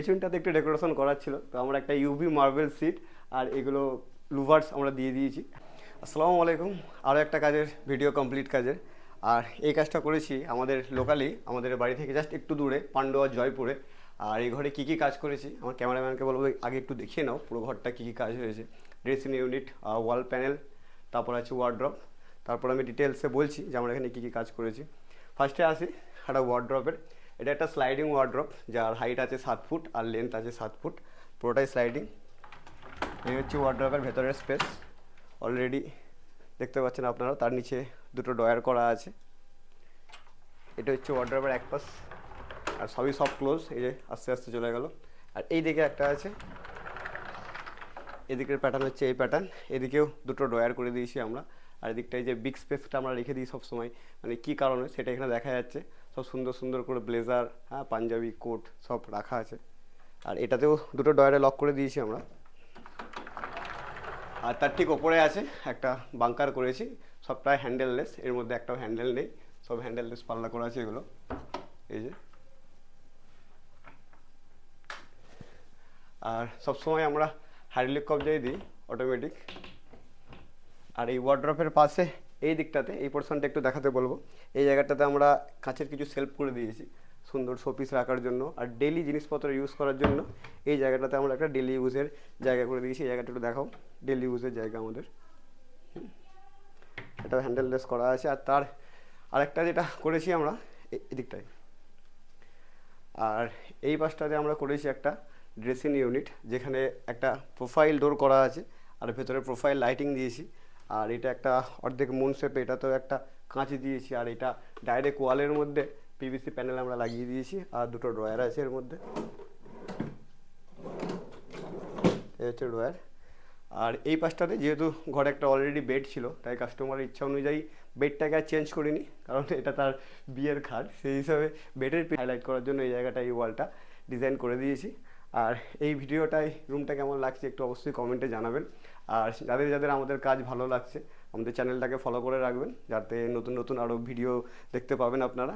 পেছনটাতে একটু ডেকোরেশন করার ছিল, তো আমরা একটা ইউভি মার্বেল সিট আর এগুলো লুভার্স আমরা দিয়ে দিয়েছি। আসসালামু আলাইকুম। আরও একটা কাজের ভিডিও কমপ্লিট কাজের। আর এই কাজটা করেছি আমাদের লোকালি, আমাদের বাড়ি থেকে জাস্ট একটু দূরে পান্ডুয়া জয়পুরে। আর এই ঘরে কী কী কাজ করেছি আমার ক্যামেরাম্যানকে বলবো আগে একটু দেখিয়ে নাও পুরো ঘরটা কী কী কাজ হয়েছে। ড্রেসিং ইউনিট, ওয়াল প্যানেল, তারপর আছে ওয়ার্ড্রপ। তারপর আমি ডিটেলসে বলছি যে আমরা এখানে কী কী কাজ করেছি। ফার্স্টে আসি একটা ওয়ার্ড্রপের। এটা একটা স্লাইডিং ওয়ার্ড্রপ, যার হাইট আছে 7 ফুট আর লেন্থ আছে 7 ফুট, পুরোটাই স্লাইডিং। এই হচ্ছে ওয়ার্ড্রপের ভেতরের স্পেস। অলরেডি দেখতে পাচ্ছেন আপনারা, তার নিচে দুটো ডয়ার করা আছে। এটা হচ্ছে ওয়ার্ড্রপের এক পাশ, আর সব ক্লোজ। এই যে আস্তে আস্তে চলে গেল। আর এই দিকে একটা আছে, এদিকের প্যাটার্ন হচ্ছে এই প্যাটার্ন। এদিকেও দুটো ডয়ার করে দিয়েছি আমরা। আর এদিকটায় যে বিগ স্পেসটা আমরা রেখে দিই সবসময়, মানে কী কারণে সেটা এখানে দেখা যাচ্ছে। সব সুন্দর সুন্দর করে ব্লেজার, হ্যাঁ, পাঞ্জাবি, কোট সব রাখা আছে। আর এটাতেও দুটো ডয়ারে লক করে দিয়েছি আমরা। আর তার ঠিক ওপরে আছে একটা বাংকার করেছি, সবটাই হ্যান্ডেললেস, এর মধ্যে একটাও হ্যান্ডেল নেই, সব হ্যান্ডেললেস পাল্লা করা আছে এগুলো। এই যে, আর সবসময় আমরা হাইড্রোলিক কবজাই দিই, অটোমেটিক। আর এই ওয়ার্ড্রপের পাশে এই দিকটাতে, এই পোর্শনটা একটু দেখাতে বলবো। এই জায়গাটাতে আমরা কাঁচের কিছু সেলফ করে দিয়েছি সুন্দর শোপিস রাখার জন্য, আর ডেলি জিনিসপত্র ইউজ করার জন্য। এই জায়গাটাতে আমরা একটা ডেলি ইউজের জায়গা করে দিয়েছি। এই জায়গাটা একটু দেখাও, ডেলি ইউজের জায়গা আমাদের। এটা হ্যান্ডেললেস করা আছে। আর তার আরেকটা যেটা করেছি আমরা এদিকটায়, আর এই পাশটাতে আমরা করেছি একটা ড্রেসিং ইউনিট, যেখানে একটা প্রোফাইল ডোর করা আছে আর ভেতরে প্রোফাইল লাইটিং দিয়েছি। আর এটা একটা অর্ধেক মুন শেপে, এটাতেও একটা কাঁচ দিয়েছি। আর এটা ডাইরেক্ট ওয়ালের মধ্যে পিভিসি প্যানেল আমরা লাগিয়ে দিয়েছি। আর দুটো ড্রয়ার আছে এর মধ্যে, এই হচ্ছে ড্রয়ার। আর এই পাশটাতে যেহেতু ঘরে একটা অলরেডি বেড ছিল, তাই কাস্টমারের ইচ্ছা অনুযায়ী বেডটাকে আর চেঞ্জ করিনি, কারণ এটা তার বিয়ের খাট। সেই হিসাবে বেডের হাইলাইট করার জন্য এই জায়গাটা, এই ওয়ালটা ডিজাইন করে দিয়েছি। আর এই ভিডিওটাই, রুমটা কেমন লাগছে একটু অবশ্যই কমেন্টে জানাবেন। আর যাদের যাদের আমাদের কাজ ভালো লাগছে, আমাদের চ্যানেলটাকে ফলো করে রাখবেন, যাতে নতুন নতুন আরও ভিডিও দেখতে পাবেন আপনারা।